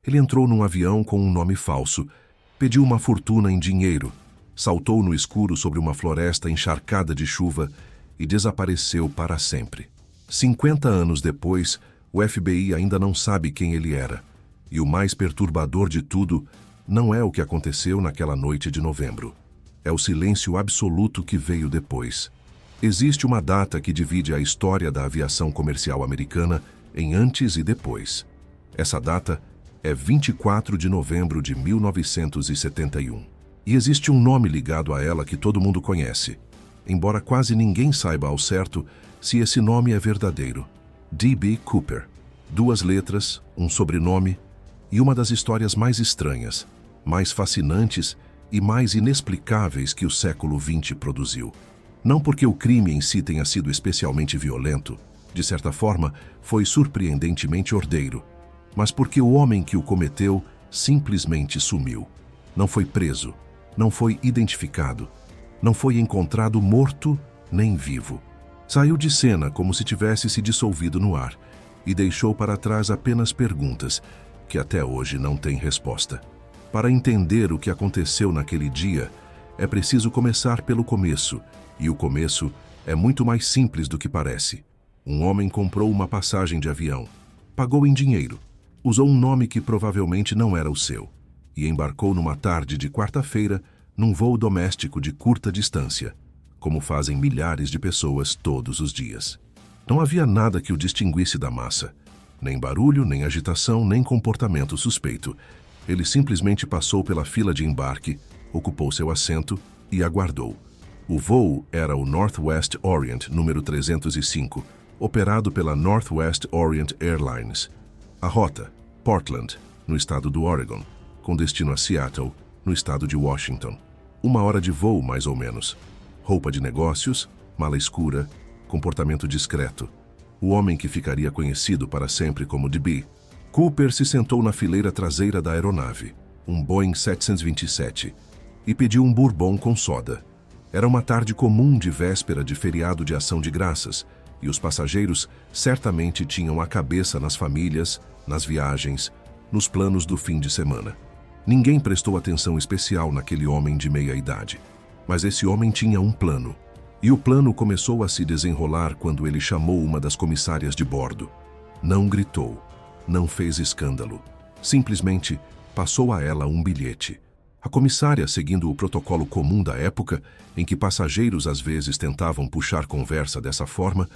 Ele entrou num avião com um nome falso, pediu uma fortuna em dinheiro, saltou no escuro sobre uma floresta encharcada de chuva e desapareceu para sempre. 50 anos depois, o FBI ainda não sabe quem ele era. E o mais perturbador de tudo não é o que aconteceu naquela noite de novembro. É o silêncio absoluto que veio depois. Existe uma data que divide a história da aviação comercial americana em antes e depois. Essa data é 24 de novembro de 1971. E existe um nome ligado a ela que todo mundo conhece, embora quase ninguém saiba ao certo se esse nome é verdadeiro. D.B. Cooper. 2 letras, um sobrenome e uma das histórias mais estranhas, mais fascinantes e mais inexplicáveis que o século XX produziu. Não porque o crime em si tenha sido especialmente violento, de certa forma, foi surpreendentemente ordeiro, mas porque o homem que o cometeu simplesmente sumiu. Não foi preso, não foi identificado, não foi encontrado morto nem vivo. Saiu de cena como se tivesse se dissolvido no ar e deixou para trás apenas perguntas que até hoje não têm resposta. Para entender o que aconteceu naquele dia, é preciso começar pelo começo, e o começo é muito mais simples do que parece. Um homem comprou uma passagem de avião, pagou em dinheiro, usou um nome que provavelmente não era o seu, e embarcou numa tarde de quarta-feira num voo doméstico de curta distância, como fazem milhares de pessoas todos os dias. Não havia nada que o distinguisse da massa, nem barulho, nem agitação, nem comportamento suspeito. Ele simplesmente passou pela fila de embarque, ocupou seu assento e aguardou. O voo era o Northwest Orient número 305, operado pela Northwest Orient Airlines. A rota, Portland, no estado do Oregon, com destino a Seattle, no estado de Washington. 1 hora de voo, mais ou menos. Roupa de negócios, mala escura, comportamento discreto. O homem que ficaria conhecido para sempre como D.B. Cooper se sentou na fileira traseira da aeronave, um Boeing 727, e pediu um bourbon com soda. Era uma tarde comum de véspera de feriado de Ação de Graças, e os passageiros certamente tinham a cabeça nas famílias, nas viagens, nos planos do fim de semana. Ninguém prestou atenção especial naquele homem de meia idade. Mas esse homem tinha um plano. E o plano começou a se desenrolar quando ele chamou uma das comissárias de bordo. Não gritou, não fez escândalo. Simplesmente passou a ela um bilhete. A comissária, seguindo o protocolo comum da época, em que passageiros às vezes tentavam puxar conversa dessa forma,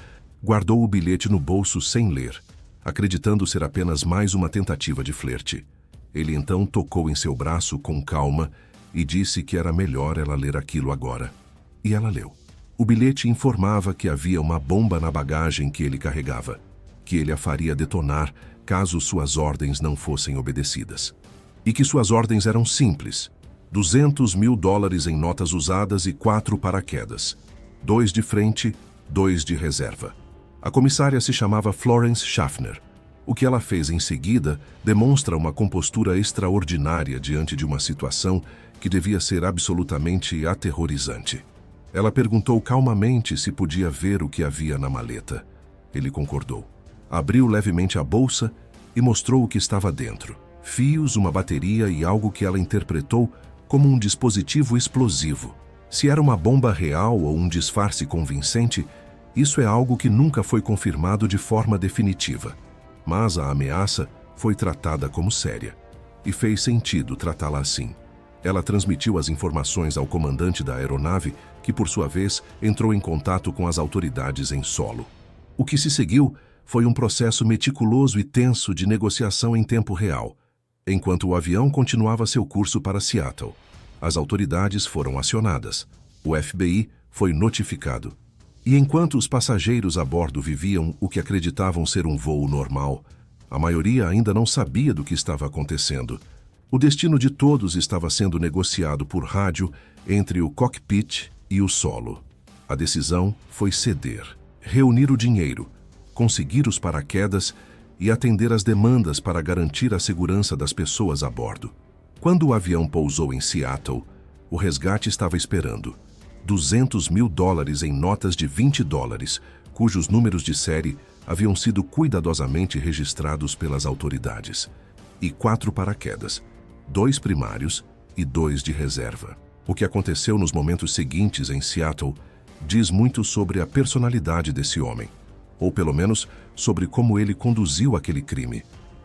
guardou o bilhete no bolso sem ler, acreditando ser apenas mais uma tentativa de flerte. Ele então tocou em seu braço com calma e disse que era melhor ela ler aquilo agora. E ela leu. O bilhete informava que havia uma bomba na bagagem que ele carregava, que ele a faria detonar caso suas ordens não fossem obedecidas. E que suas ordens eram simples: $200 mil em notas usadas e 4 paraquedas. 2 de frente, 2 de reserva. A comissária se chamava Florence Schaffner. O que ela fez em seguida demonstra uma compostura extraordinária diante de uma situação que devia ser absolutamente aterrorizante. Ela perguntou calmamente se podia ver o que havia na maleta. Ele concordou. Abriu levemente a bolsa e mostrou o que estava dentro. Fios, uma bateria e algo que ela interpretou como um dispositivo explosivo. Se era uma bomba real ou um disfarce convincente, isso é algo que nunca foi confirmado de forma definitiva. Mas a ameaça foi tratada como séria. E fez sentido tratá-la assim. Ela transmitiu as informações ao comandante da aeronave, que por sua vez entrou em contato com as autoridades em solo. O que se seguiu foi um processo meticuloso e tenso de negociação em tempo real. Enquanto o avião continuava seu curso para Seattle, as autoridades foram acionadas. O FBI foi notificado. E enquanto os passageiros a bordo viviam o que acreditavam ser um voo normal, a maioria ainda não sabia do que estava acontecendo. O destino de todos estava sendo negociado por rádio entre o cockpit e o solo. A decisão foi ceder, reunir o dinheiro, conseguir os paraquedas e atender às demandas para garantir a segurança das pessoas a bordo. Quando o avião pousou em Seattle, o resgate estava esperando. $200 mil em notas de $20, cujos números de série haviam sido cuidadosamente registrados pelas autoridades. e 4 paraquedas, 2 primários e 2 de reserva. O que aconteceu nos momentos seguintes em Seattle diz muito sobre a personalidade desse homem, ou pelo menos sobre como ele conduziu aquele crime.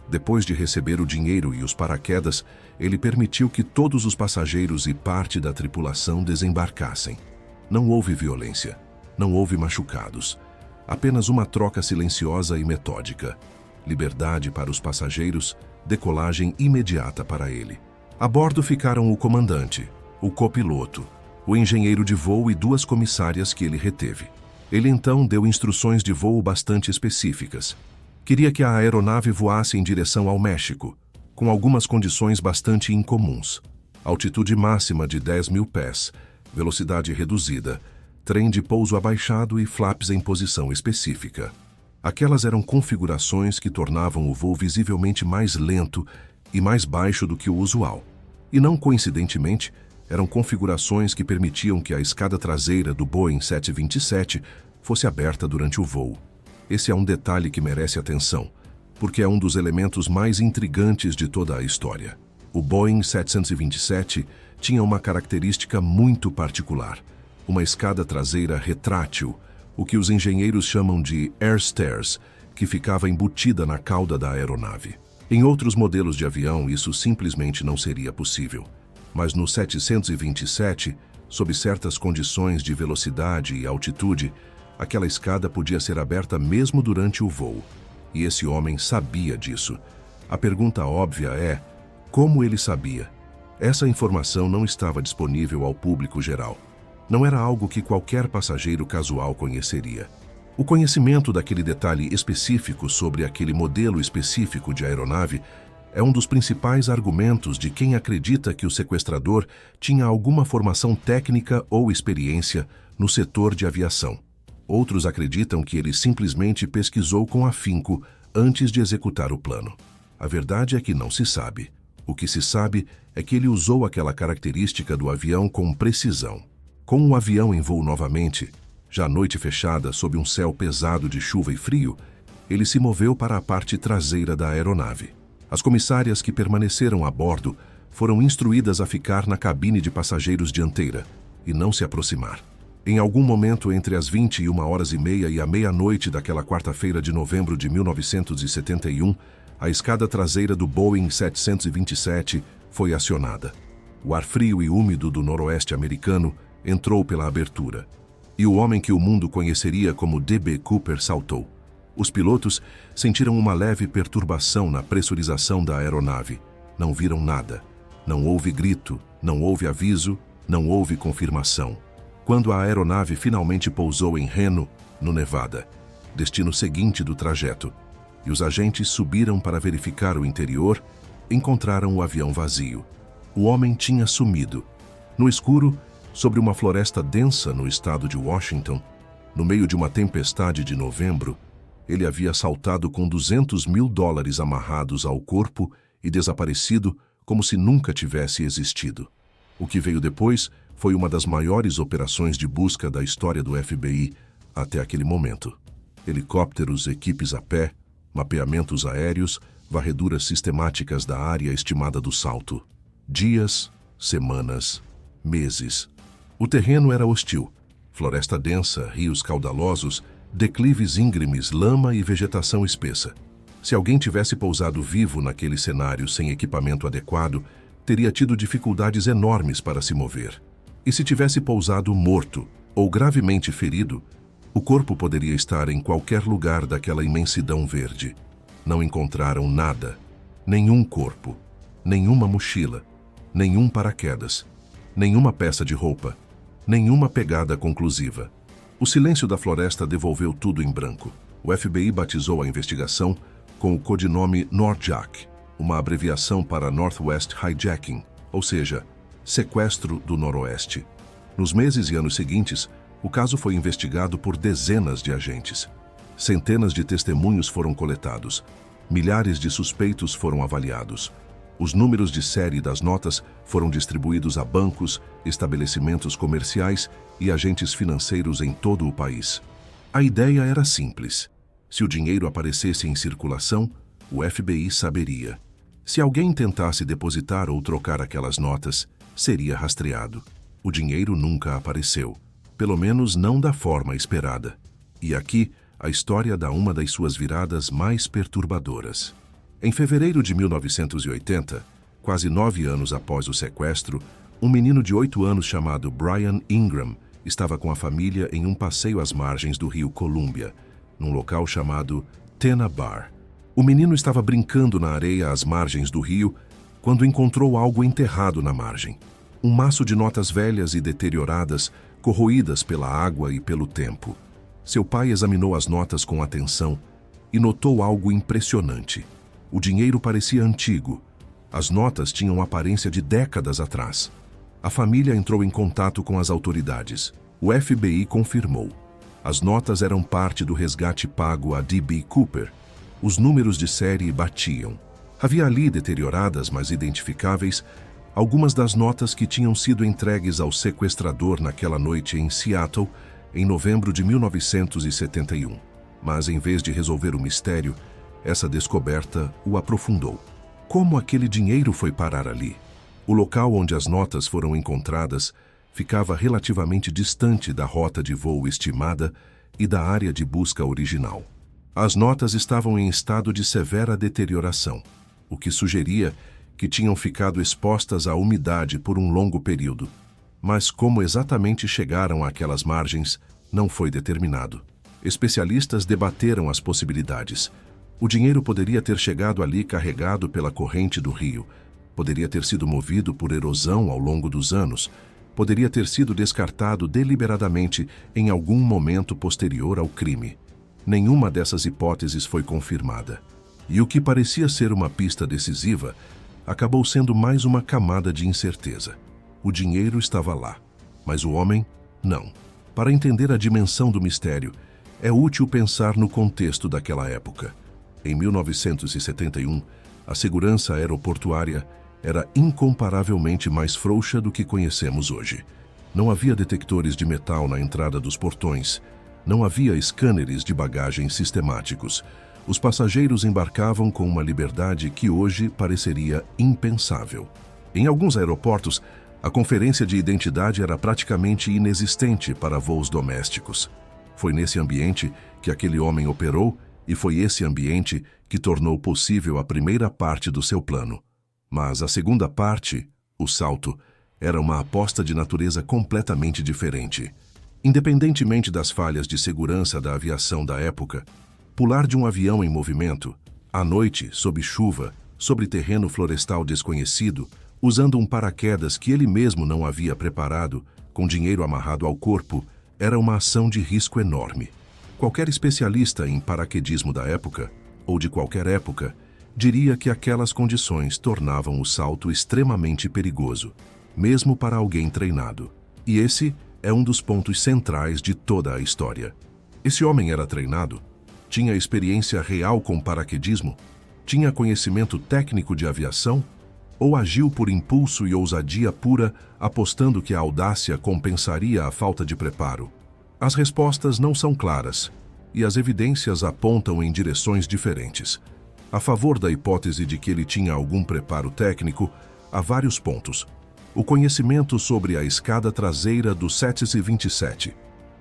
Depois de receber o dinheiro e os paraquedas, ele permitiu que todos os passageiros e parte da tripulação desembarcassem. Não houve violência, não houve machucados, apenas uma troca silenciosa e metódica. Liberdade para os passageiros, decolagem imediata para ele. A bordo ficaram o comandante, o copiloto, o engenheiro de voo e 2 comissárias que ele reteve. Ele então deu instruções de voo bastante específicas. Queria que a aeronave voasse em direção ao México, com algumas condições bastante incomuns. Altitude máxima de 10.000 pés, velocidade reduzida, trem de pouso abaixado e flaps em posição específica. Aquelas eram configurações que tornavam o voo visivelmente mais lento e mais baixo do que o usual. E não coincidentemente, eram configurações que permitiam que a escada traseira do Boeing 727 fosse aberta durante o voo. Esse é um detalhe que merece atenção, porque é um dos elementos mais intrigantes de toda a história. O Boeing 727 tinha uma característica muito particular, uma escada traseira retrátil, o que os engenheiros chamam de air stairs, que ficava embutida na cauda da aeronave. Em outros modelos de avião, isso simplesmente não seria possível. Mas no 727, sob certas condições de velocidade e altitude, aquela escada podia ser aberta mesmo durante o voo. E esse homem sabia disso. A pergunta óbvia é: como ele sabia? Essa informação não estava disponível ao público geral. Não era algo que qualquer passageiro casual conheceria. O conhecimento daquele detalhe específico sobre aquele modelo específico de aeronave é um dos principais argumentos de quem acredita que o sequestrador tinha alguma formação técnica ou experiência no setor de aviação. Outros acreditam que ele simplesmente pesquisou com afinco antes de executar o plano. A verdade é que não se sabe. O que se sabe é que ele usou aquela característica do avião com precisão. Com o avião em voo novamente, já à noite fechada sob um céu pesado de chuva e frio, ele se moveu para a parte traseira da aeronave. As comissárias que permaneceram a bordo foram instruídas a ficar na cabine de passageiros dianteira e não se aproximar. Em algum momento entre as 21h30 e a meia-noite daquela quarta-feira de novembro de 1971, a escada traseira do Boeing 727 foi acionada. O ar frio e úmido do noroeste americano entrou pela abertura, e o homem que o mundo conheceria como D.B. Cooper saltou. Os pilotos sentiram uma leve perturbação na pressurização da aeronave. Não viram nada. Não houve grito, não houve aviso, não houve confirmação. Quando a aeronave finalmente pousou em Reno, no Nevada, destino seguinte do trajeto, e os agentes subiram para verificar o interior, encontraram o avião vazio. O homem tinha sumido. No escuro, sobre uma floresta densa no estado de Washington, no meio de uma tempestade de novembro, ele havia saltado com $200.000 amarrados ao corpo e desaparecido como se nunca tivesse existido. O que veio depois foi uma das maiores operações de busca da história do FBI até aquele momento. Helicópteros, equipes a pé, mapeamentos aéreos, varreduras sistemáticas da área estimada do salto. Dias, semanas, meses. O terreno era hostil. Floresta densa, rios caudalosos, declives íngremes, lama e vegetação espessa. Se alguém tivesse pousado vivo naquele cenário sem equipamento adequado, teria tido dificuldades enormes para se mover. E se tivesse pousado morto ou gravemente ferido, o corpo poderia estar em qualquer lugar daquela imensidão verde. Não encontraram nada, nenhum corpo, nenhuma mochila, nenhum paraquedas, nenhuma peça de roupa, nenhuma pegada conclusiva. O silêncio da floresta devolveu tudo em branco. O FBI batizou a investigação com o codinome NORJAC, uma abreviação para Northwest Hijacking, ou seja, sequestro do Noroeste. Nos meses e anos seguintes, o caso foi investigado por dezenas de agentes. Centenas de testemunhos foram coletados. Milhares de suspeitos foram avaliados. Os números de série das notas foram distribuídos a bancos, estabelecimentos comerciais e agentes financeiros em todo o país. A ideia era simples. Se o dinheiro aparecesse em circulação, o FBI saberia. Se alguém tentasse depositar ou trocar aquelas notas, seria rastreado. O dinheiro nunca apareceu, pelo menos não da forma esperada. E aqui, a história dá uma das suas viradas mais perturbadoras. Em fevereiro de 1980, quase 9 anos após o sequestro, um menino de 8 anos chamado Brian Ingram estava com a família em um passeio às margens do rio Columbia, num local chamado Tena Bar. O menino estava brincando na areia às margens do rio quando encontrou algo enterrado na margem. Um maço de notas velhas e deterioradas, corroídas pela água e pelo tempo. Seu pai examinou as notas com atenção e notou algo impressionante. O dinheiro parecia antigo. As notas tinham aparência de décadas atrás. A família entrou em contato com as autoridades. O FBI confirmou. As notas eram parte do resgate pago a D.B. Cooper. Os números de série batiam. Havia ali, deterioradas, mas identificáveis, algumas das notas que tinham sido entregues ao sequestrador naquela noite em Seattle, em novembro de 1971. Mas, em vez de resolver o mistério, essa descoberta o aprofundou. Como aquele dinheiro foi parar ali? O local onde as notas foram encontradas ficava relativamente distante da rota de voo estimada e da área de busca original. As notas estavam em estado de severa deterioração, o que sugeria que tinham ficado expostas à umidade por um longo período. Mas como exatamente chegaram àquelas margens, não foi determinado. Especialistas debateram as possibilidades. O dinheiro poderia ter chegado ali carregado pela corrente do rio, poderia ter sido movido por erosão ao longo dos anos, poderia ter sido descartado deliberadamente em algum momento posterior ao crime. Nenhuma dessas hipóteses foi confirmada. E o que parecia ser uma pista decisiva acabou sendo mais uma camada de incerteza. O dinheiro estava lá, mas o homem, não. Para entender a dimensão do mistério, é útil pensar no contexto daquela época. Em 1971, a segurança aeroportuária era incomparavelmente mais frouxa do que conhecemos hoje. Não havia detectores de metal na entrada dos portões. Não havia scanners de bagagem sistemáticos. Os passageiros embarcavam com uma liberdade que hoje pareceria impensável. Em alguns aeroportos, a conferência de identidade era praticamente inexistente para voos domésticos. Foi nesse ambiente que aquele homem operou e foi esse ambiente que tornou possível a primeira parte do seu plano. Mas a segunda parte, o salto, era uma aposta de natureza completamente diferente. Independentemente das falhas de segurança da aviação da época, pular de um avião em movimento, à noite, sob chuva, sobre terreno florestal desconhecido, usando um paraquedas que ele mesmo não havia preparado, com dinheiro amarrado ao corpo, era uma ação de risco enorme. Qualquer especialista em paraquedismo da época, ou de qualquer época, diria que aquelas condições tornavam o salto extremamente perigoso, mesmo para alguém treinado. E esse é um dos pontos centrais de toda a história. Esse homem era treinado? Tinha experiência real com paraquedismo? Tinha conhecimento técnico de aviação? Ou agiu por impulso e ousadia pura, apostando que a audácia compensaria a falta de preparo? As respostas não são claras, e as evidências apontam em direções diferentes. A favor da hipótese de que ele tinha algum preparo técnico, há vários pontos. O conhecimento sobre a escada traseira do 727,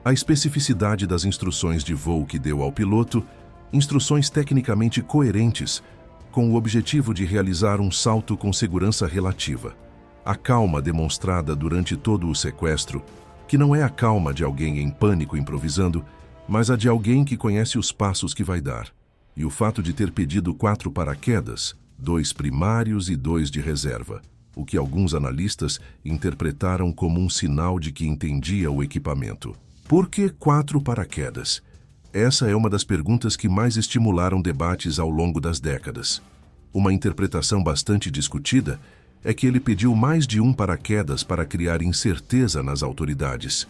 a especificidade das instruções de voo que deu ao piloto, instruções tecnicamente coerentes, com o objetivo de realizar um salto com segurança relativa. A calma demonstrada durante todo o sequestro, que não é a calma de alguém em pânico improvisando, mas a de alguém que conhece os passos que vai dar. E o fato de ter pedido 4 paraquedas, 2 primários e 2 de reserva, o que alguns analistas interpretaram como um sinal de que entendia o equipamento. Por que 4 paraquedas? Essa é uma das perguntas que mais estimularam debates ao longo das décadas. Uma interpretação bastante discutida é que ele pediu mais de um paraquedas para criar incerteza nas autoridades.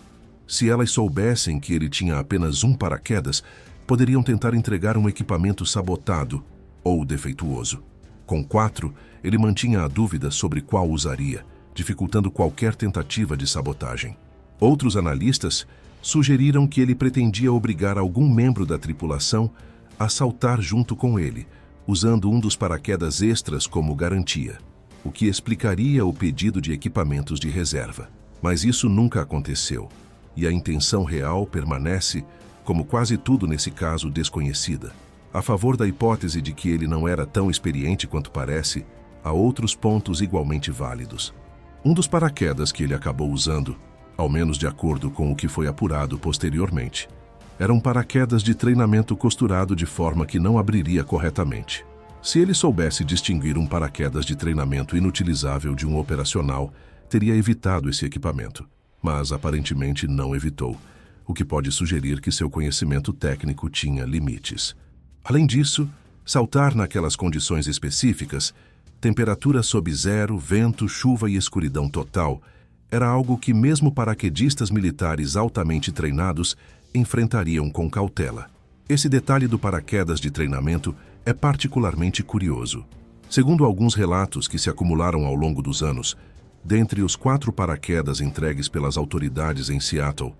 Se elas soubessem que ele tinha apenas um paraquedas, poderiam tentar entregar um equipamento sabotado ou defeituoso. Com 4, ele mantinha a dúvida sobre qual usaria, dificultando qualquer tentativa de sabotagem. Outros analistas sugeriram que ele pretendia obrigar algum membro da tripulação a saltar junto com ele, usando um dos paraquedas extras como garantia, o que explicaria o pedido de equipamentos de reserva. Mas isso nunca aconteceu, e a intenção real permanece, como quase tudo nesse caso, desconhecida. A favor da hipótese de que ele não era tão experiente quanto parece, há outros pontos igualmente válidos. Um dos paraquedas que ele acabou usando, ao menos de acordo com o que foi apurado posteriormente, era um paraquedas de treinamento costurado de forma que não abriria corretamente. Se ele soubesse distinguir um paraquedas de treinamento inutilizável de um operacional, teria evitado esse equipamento, mas aparentemente não evitou, o que pode sugerir que seu conhecimento técnico tinha limites. Além disso, saltar naquelas condições específicas, temperatura sob zero, vento, chuva e escuridão total, era algo que mesmo paraquedistas militares altamente treinados enfrentariam com cautela. Esse detalhe do paraquedas de treinamento é particularmente curioso. Segundo alguns relatos que se acumularam ao longo dos anos, dentre os 4 paraquedas entregues pelas autoridades em Seattle,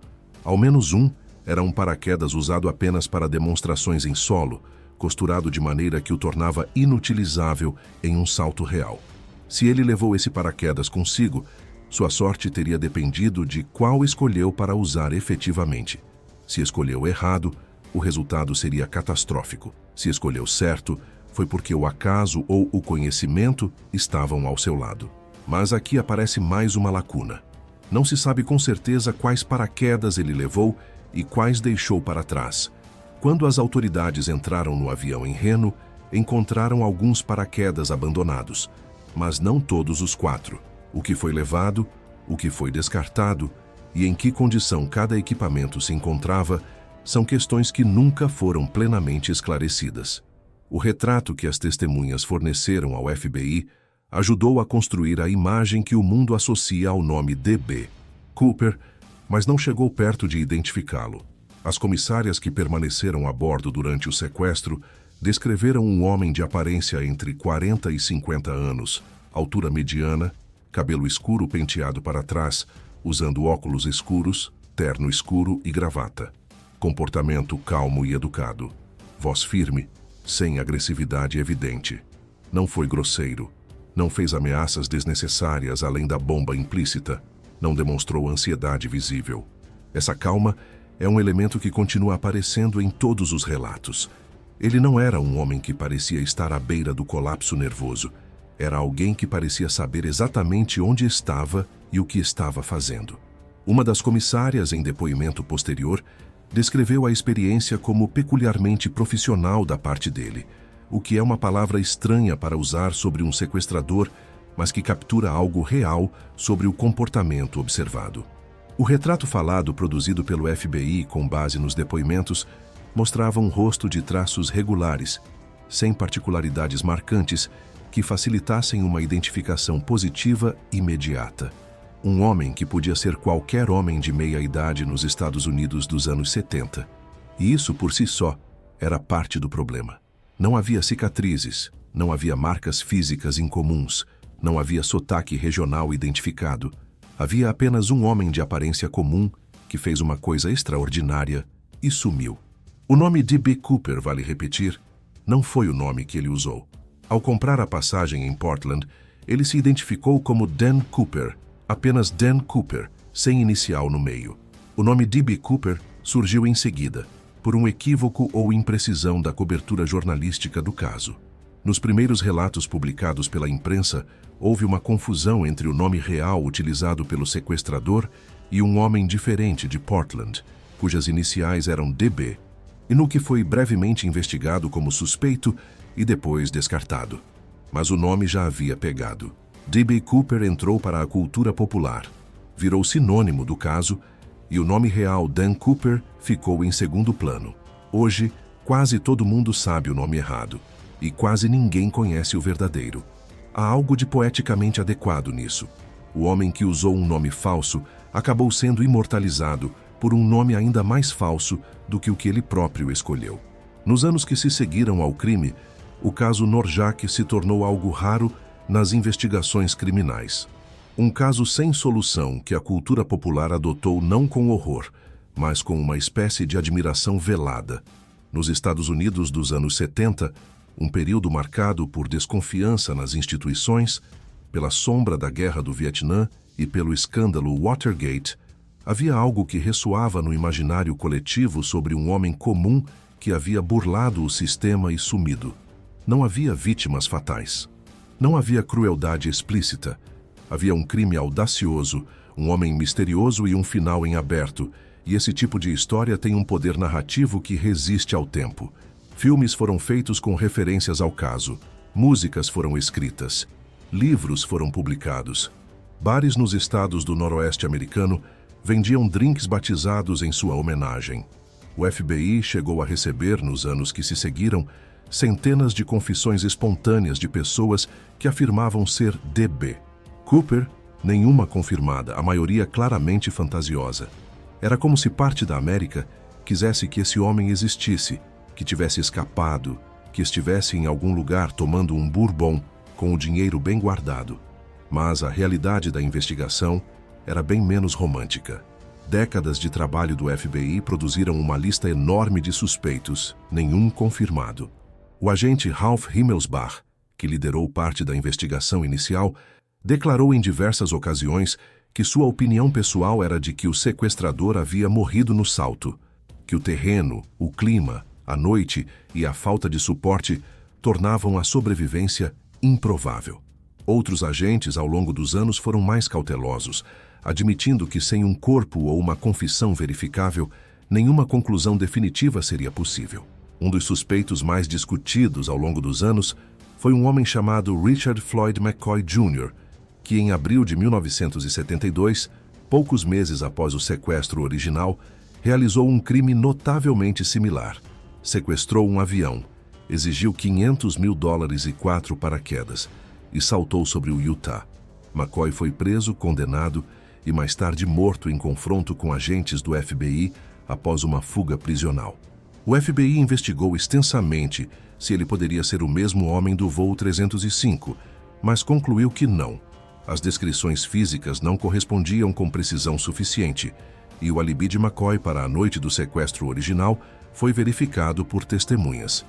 ao menos um era um paraquedas usado apenas para demonstrações em solo, costurado de maneira que o tornava inutilizável em um salto real. Se ele levou esse paraquedas consigo, sua sorte teria dependido de qual escolheu para usar efetivamente. Se escolheu errado, o resultado seria catastrófico. Se escolheu certo, foi porque o acaso ou o conhecimento estavam ao seu lado. Mas aqui aparece mais uma lacuna. Não se sabe com certeza quais paraquedas ele levou e quais deixou para trás. Quando as autoridades entraram no avião em Reno, encontraram alguns paraquedas abandonados, mas não todos os 4. O que foi levado, o que foi descartado e em que condição cada equipamento se encontrava são questões que nunca foram plenamente esclarecidas. O retrato que as testemunhas forneceram ao FBI ajudou a construir a imagem que o mundo associa ao nome D.B. Cooper, mas não chegou perto de identificá-lo. As comissárias que permaneceram a bordo durante o sequestro descreveram um homem de aparência entre 40 e 50 anos, altura mediana, cabelo escuro penteado para trás, usando óculos escuros, terno escuro e gravata. Comportamento calmo e educado. Voz firme, sem agressividade evidente. Não foi grosseiro. Não fez ameaças desnecessárias além da bomba implícita. Não demonstrou ansiedade visível. Essa calma é um elemento que continua aparecendo em todos os relatos. Ele não era um homem que parecia estar à beira do colapso nervoso. Era alguém que parecia saber exatamente onde estava e o que estava fazendo. Uma das comissárias, em depoimento posterior, descreveu a experiência como peculiarmente profissional da parte dele, o que é uma palavra estranha para usar sobre um sequestrador, mas que captura algo real sobre o comportamento observado. O retrato falado produzido pelo FBI com base nos depoimentos mostrava um rosto de traços regulares, sem particularidades marcantes que facilitassem uma identificação positiva imediata. Um homem que podia ser qualquer homem de meia idade nos Estados Unidos dos anos 70. E isso, por si só, era parte do problema. Não havia cicatrizes, não havia marcas físicas incomuns, não havia sotaque regional identificado. Havia apenas um homem de aparência comum que fez uma coisa extraordinária e sumiu. O nome D.B. Cooper, vale repetir, não foi o nome que ele usou. Ao comprar a passagem em Portland, ele se identificou como Dan Cooper, apenas Dan Cooper, sem inicial no meio. O nome D.B. Cooper surgiu em seguida, por um equívoco ou imprecisão da cobertura jornalística do caso. Nos primeiros relatos publicados pela imprensa, houve uma confusão entre o nome real utilizado pelo sequestrador e um homem diferente de Portland, cujas iniciais eram D.B., e no que foi brevemente investigado como suspeito e depois descartado. Mas o nome já havia pegado. D.B. Cooper entrou para a cultura popular, virou sinônimo do caso e o nome real Dan Cooper ficou em segundo plano. Hoje, quase todo mundo sabe o nome errado e quase ninguém conhece o verdadeiro. Há algo de poeticamente adequado nisso. O homem que usou um nome falso acabou sendo imortalizado por um nome ainda mais falso do que o que ele próprio escolheu. Nos anos que se seguiram ao crime, o caso Norjak se tornou algo raro nas investigações criminais. Um caso sem solução que a cultura popular adotou não com horror, mas com uma espécie de admiração velada. Nos Estados Unidos dos anos 70, um período marcado por desconfiança nas instituições, pela sombra da Guerra do Vietnã e pelo escândalo Watergate, havia algo que ressoava no imaginário coletivo sobre um homem comum que havia burlado o sistema e sumido. Não havia vítimas fatais. Não havia crueldade explícita. Havia um crime audacioso, um homem misterioso e um final em aberto, e esse tipo de história tem um poder narrativo que resiste ao tempo. Filmes foram feitos com referências ao caso, músicas foram escritas, livros foram publicados. Bares nos estados do noroeste americano vendiam drinks batizados em sua homenagem. O FBI chegou a receber, nos anos que se seguiram, centenas de confissões espontâneas de pessoas que afirmavam ser DB. Cooper, nenhuma confirmada, a maioria claramente fantasiosa. Era como se parte da América quisesse que esse homem existisse, que tivesse escapado, que estivesse em algum lugar tomando um bourbon com o dinheiro bem guardado. Mas a realidade da investigação era bem menos romântica. Décadas de trabalho do FBI produziram uma lista enorme de suspeitos, nenhum confirmado. O agente Ralph Himmelsbach, que liderou parte da investigação inicial, declarou em diversas ocasiões que sua opinião pessoal era de que o sequestrador havia morrido no salto, que o terreno, o clima, a noite e a falta de suporte tornavam a sobrevivência improvável. Outros agentes, ao longo dos anos, foram mais cautelosos, admitindo que sem um corpo ou uma confissão verificável, nenhuma conclusão definitiva seria possível. Um dos suspeitos mais discutidos ao longo dos anos foi um homem chamado Richard Floyd McCoy Jr., que em abril de 1972, poucos meses após o sequestro original, realizou um crime notavelmente similar. Sequestrou um avião, exigiu $500 mil e 4 paraquedas e saltou sobre o Utah. McCoy foi preso, condenado e mais tarde morto em confronto com agentes do FBI após uma fuga prisional. O FBI investigou extensamente se ele poderia ser o mesmo homem do voo 305, mas concluiu que não. As descrições físicas não correspondiam com precisão suficiente, e o alibi de McCoy para a noite do sequestro original foi verificado por testemunhas.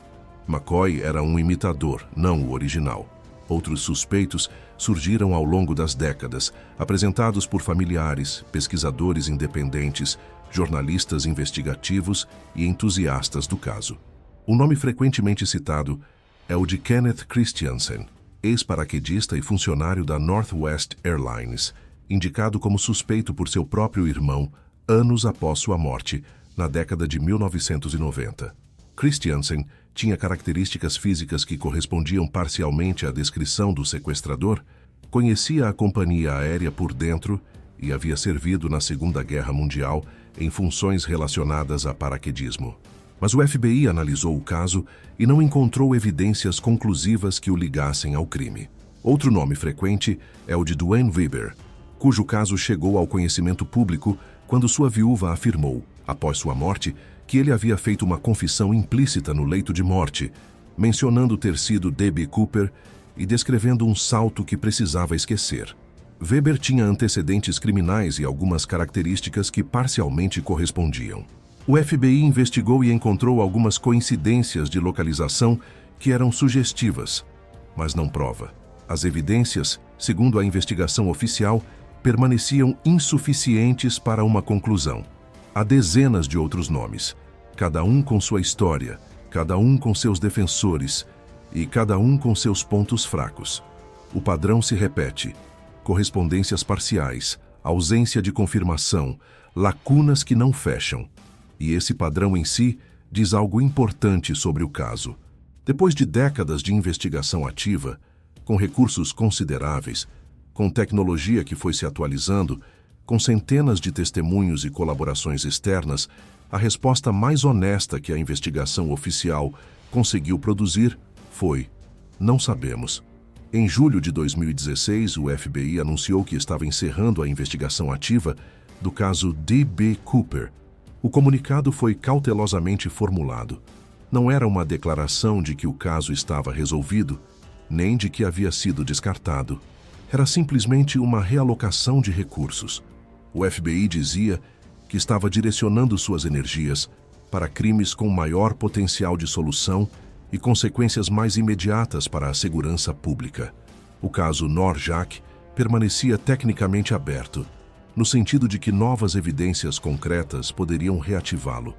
McCoy era um imitador, não o original. Outros suspeitos surgiram ao longo das décadas, apresentados por familiares, pesquisadores independentes, jornalistas investigativos e entusiastas do caso. O nome frequentemente citado é o de Kenneth Christiansen, ex-paraquedista e funcionário da Northwest Airlines, indicado como suspeito por seu próprio irmão anos após sua morte, na década de 1990. Christiansen tinha características físicas que correspondiam parcialmente à descrição do sequestrador, conhecia a companhia aérea por dentro e havia servido na Segunda Guerra Mundial em funções relacionadas a paraquedismo. Mas o FBI analisou o caso e não encontrou evidências conclusivas que o ligassem ao crime. Outro nome frequente é o de Duane Weber, cujo caso chegou ao conhecimento público quando sua viúva afirmou, após sua morte, que ele havia feito uma confissão implícita no leito de morte, mencionando ter sido D.B. Cooper e descrevendo um salto que precisava esquecer. Weber tinha antecedentes criminais e algumas características que parcialmente correspondiam. O FBI investigou e encontrou algumas coincidências de localização que eram sugestivas, mas não prova. As evidências, segundo a investigação oficial, permaneciam insuficientes para uma conclusão. Há dezenas de outros nomes, cada um com sua história, cada um com seus defensores e cada um com seus pontos fracos. O padrão se repete: correspondências parciais, ausência de confirmação, lacunas que não fecham. E esse padrão em si diz algo importante sobre o caso. Depois de décadas de investigação ativa, com recursos consideráveis, com tecnologia que foi se atualizando, com centenas de testemunhos e colaborações externas, a resposta mais honesta que a investigação oficial conseguiu produzir foi: não sabemos. Em julho de 2016, o FBI anunciou que estava encerrando a investigação ativa do caso D.B. Cooper. O comunicado foi cautelosamente formulado. Não era uma declaração de que o caso estava resolvido, nem de que havia sido descartado. Era simplesmente uma realocação de recursos. O FBI dizia que estava direcionando suas energias para crimes com maior potencial de solução e consequências mais imediatas para a segurança pública. O caso Norjac permanecia tecnicamente aberto, no sentido de que novas evidências concretas poderiam reativá-lo,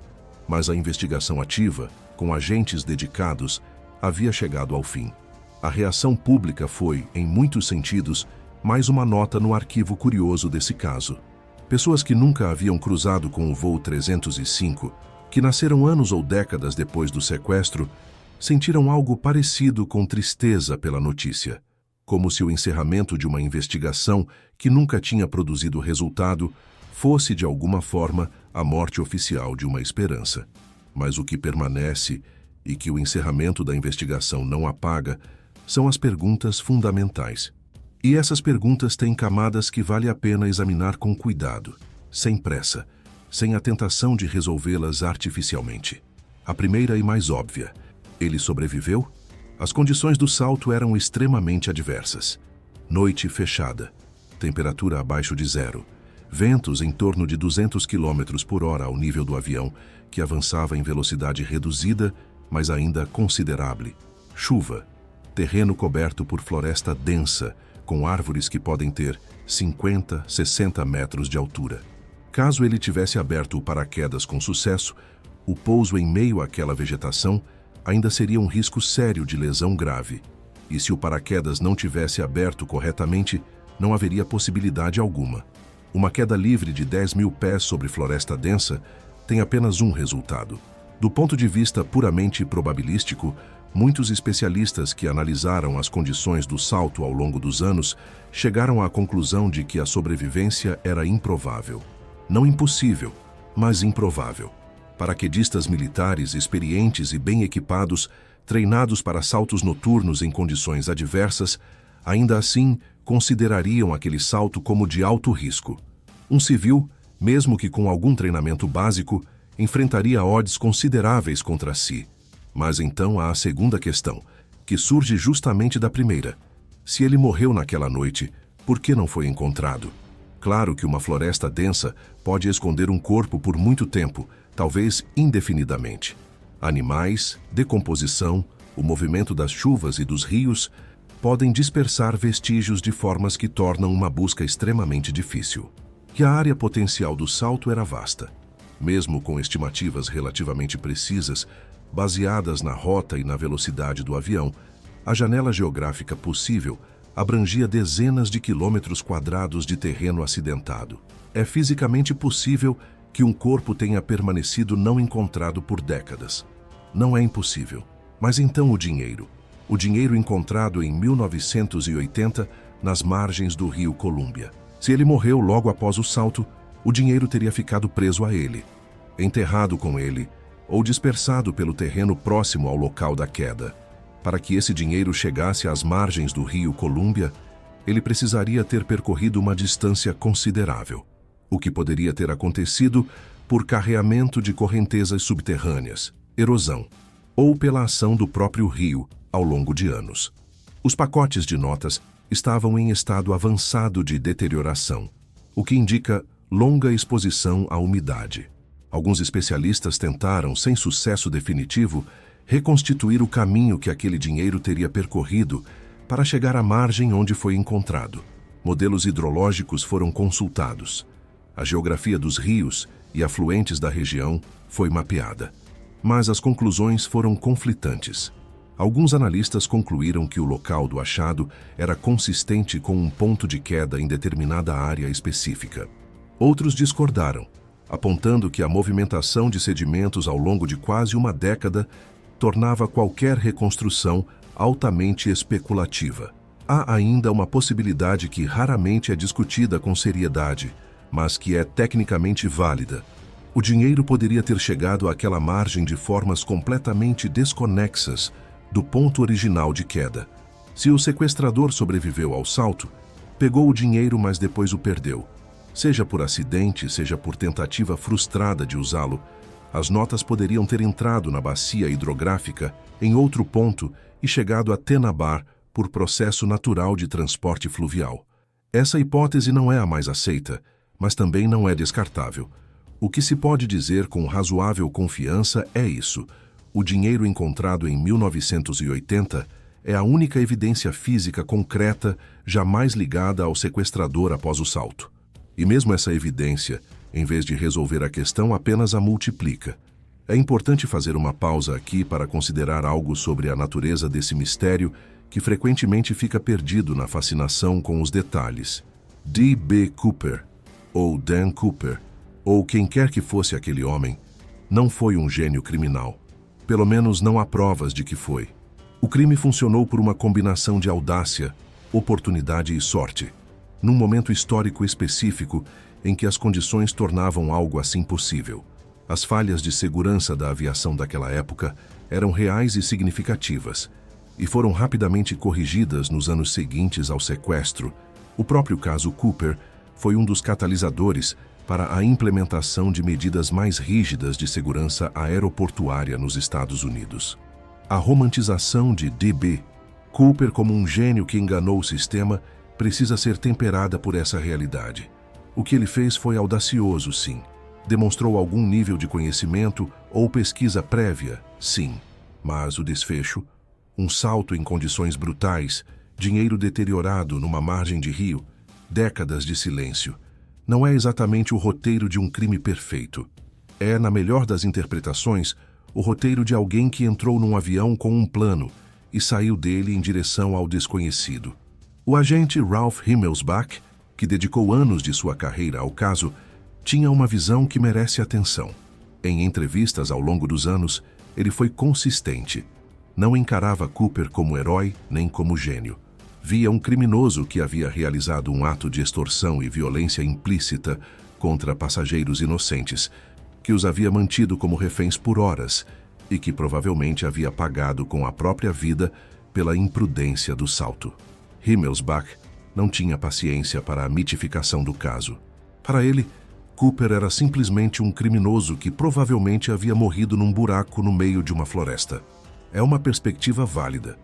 mas a investigação ativa, com agentes dedicados, havia chegado ao fim. A reação pública foi, em muitos sentidos, mais uma nota no arquivo curioso desse caso. Pessoas que nunca haviam cruzado com o voo 305, que nasceram anos ou décadas depois do sequestro, sentiram algo parecido com tristeza pela notícia, como se o encerramento de uma investigação que nunca tinha produzido resultado fosse, de alguma forma, a morte oficial de uma esperança. Mas o que permanece, e que o encerramento da investigação não apaga, são as perguntas fundamentais. E essas perguntas têm camadas que vale a pena examinar com cuidado, sem pressa, sem a tentação de resolvê-las artificialmente. A primeira e mais óbvia: ele sobreviveu? As condições do salto eram extremamente adversas. Noite fechada, temperatura abaixo de zero, ventos em torno de 200 km por hora ao nível do avião, que avançava em velocidade reduzida, mas ainda considerável. Chuva, terreno coberto por floresta densa, com árvores que podem ter 50, 60 metros de altura. Caso ele tivesse aberto o paraquedas com sucesso, o pouso em meio àquela vegetação ainda seria um risco sério de lesão grave. E se o paraquedas não tivesse aberto corretamente, não haveria possibilidade alguma. Uma queda livre de 10.000 pés sobre floresta densa tem apenas um resultado. Do ponto de vista puramente probabilístico, muitos especialistas que analisaram as condições do salto ao longo dos anos chegaram à conclusão de que a sobrevivência era improvável. Não impossível, mas improvável. Paraquedistas militares experientes e bem equipados, treinados para saltos noturnos em condições adversas, ainda assim considerariam aquele salto como de alto risco. Um civil, mesmo que com algum treinamento básico, enfrentaria odds consideráveis contra si. Mas então há a segunda questão, que surge justamente da primeira. Se ele morreu naquela noite, por que não foi encontrado? Claro que uma floresta densa pode esconder um corpo por muito tempo, talvez indefinidamente. Animais, decomposição, o movimento das chuvas e dos rios podem dispersar vestígios de formas que tornam uma busca extremamente difícil. E a área potencial do salto era vasta. Mesmo com estimativas relativamente precisas, baseadas na rota e na velocidade do avião, a janela geográfica possível abrangia dezenas de quilômetros quadrados de terreno acidentado. É fisicamente possível que um corpo tenha permanecido não encontrado por décadas. Não é impossível. Mas então o dinheiro. O dinheiro encontrado em 1980 nas margens do rio Columbia. Se ele morreu logo após o salto, o dinheiro teria ficado preso a ele, enterrado com ele, ou dispersado pelo terreno próximo ao local da queda. Para que esse dinheiro chegasse às margens do rio Columbia, ele precisaria ter percorrido uma distância considerável, o que poderia ter acontecido por carreamento de correntezas subterrâneas, erosão, ou pela ação do próprio rio ao longo de anos. Os pacotes de notas estavam em estado avançado de deterioração, o que indica longa exposição à umidade. Alguns especialistas tentaram, sem sucesso definitivo, reconstituir o caminho que aquele dinheiro teria percorrido para chegar à margem onde foi encontrado. Modelos hidrológicos foram consultados. A geografia dos rios e afluentes da região foi mapeada. Mas as conclusões foram conflitantes. Alguns analistas concluíram que o local do achado era consistente com um ponto de queda em determinada área específica. Outros discordaram, apontando que a movimentação de sedimentos ao longo de quase uma década tornava qualquer reconstrução altamente especulativa. Há ainda uma possibilidade que raramente é discutida com seriedade, mas que é tecnicamente válida. O dinheiro poderia ter chegado àquela margem de formas completamente desconexas do ponto original de queda. Se o sequestrador sobreviveu ao salto, pegou o dinheiro, mas depois o perdeu. Seja por acidente, seja por tentativa frustrada de usá-lo, as notas poderiam ter entrado na bacia hidrográfica em outro ponto e chegado a Tenabar por processo natural de transporte fluvial. Essa hipótese não é a mais aceita, mas também não é descartável. O que se pode dizer com razoável confiança é isso: O dinheiro encontrado em 1980 é a única evidência física concreta jamais ligada ao sequestrador após o salto. E mesmo essa evidência, em vez de resolver a questão, apenas a multiplica. É importante fazer uma pausa aqui para considerar algo sobre a natureza desse mistério que frequentemente fica perdido na fascinação com os detalhes. D.B. Cooper, ou Dan Cooper, ou quem quer que fosse aquele homem, não foi um gênio criminal. Pelo menos não há provas de que foi. O crime funcionou por uma combinação de audácia, oportunidade e sorte, num momento histórico específico em que as condições tornavam algo assim possível. As falhas de segurança da aviação daquela época eram reais e significativas, e foram rapidamente corrigidas nos anos seguintes ao sequestro. O próprio caso Cooper foi um dos catalisadores para a implementação de medidas mais rígidas de segurança aeroportuária nos Estados Unidos. A romantização de D.B. Cooper como um gênio que enganou o sistema precisa ser temperada por essa realidade. O que ele fez foi audacioso, sim. Demonstrou algum nível de conhecimento ou pesquisa prévia, sim. Mas o desfecho, um salto em condições brutais, dinheiro deteriorado numa margem de rio, décadas de silêncio, não é exatamente o roteiro de um crime perfeito. É, na melhor das interpretações, o roteiro de alguém que entrou num avião com um plano e saiu dele em direção ao desconhecido. O agente Ralph Himmelsbach, que dedicou anos de sua carreira ao caso, tinha uma visão que merece atenção. Em entrevistas ao longo dos anos, ele foi consistente. Não encarava Cooper como herói nem como gênio. Via um criminoso que havia realizado um ato de extorsão e violência implícita contra passageiros inocentes, que os havia mantido como reféns por horas e que provavelmente havia pagado com a própria vida pela imprudência do salto. Himmelsbach não tinha paciência para a mitificação do caso. Para ele, Cooper era simplesmente um criminoso que provavelmente havia morrido num buraco no meio de uma floresta. É uma perspectiva válida